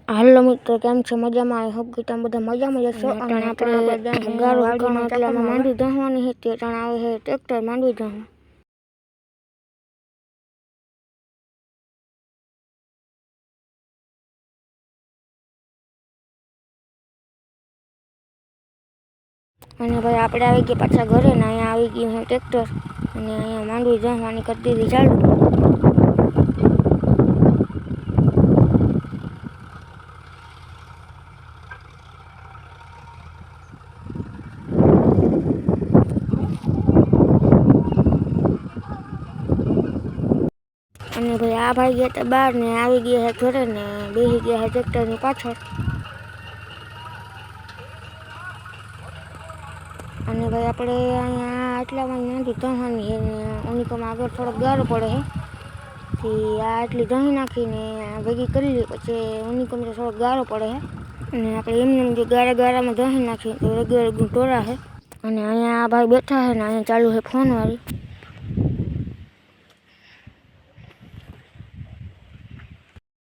હાલો મિત્રો, કેમ છો? મજામાં? આઈ હોપ કે તમે બધા મજામાં જશો. અને આપણે ગારો હકાણો એટલે માંડવી ધોવાની છે. તે ટાણ આવે છે ટ્રેક્ટર માંડવી ધોવા. અને ભાઈ આપણે આવી ગયા પાછા ઘરે ને અહીંયા આવી ગયું છે ટ્રેક્ટર અને અહીંયા માંડવી ધોવાની કરી દીધી ચાલુ. અને ભાઈ આ ભાઈ ગયા હતા બહાર ને આવી ગયા છે ઘરે ને બેસી ગયા છે ટ્રેક્ટરની પાછળ. અને ભાઈ આપણે અહીંયા આટલામાં માંડવી ધોવાની છે ને ઓનિકોમાં આગળ થોડોક ગારો પડે છે. પછી આ આટલી ધોઈ નાખીને ભેગી કરી લઈએ. પછી ઓનિકોમાં થોડોક ગારો પડે છે અને આપણે એમને જો ગારામાં ધોઈ નાખીએ તો રેગ્યુલર ટોરા છે. અને અહીંયા આ ભાઈ બેઠા છે ને અહીંયા ચાલુ છે ફોનવાળી.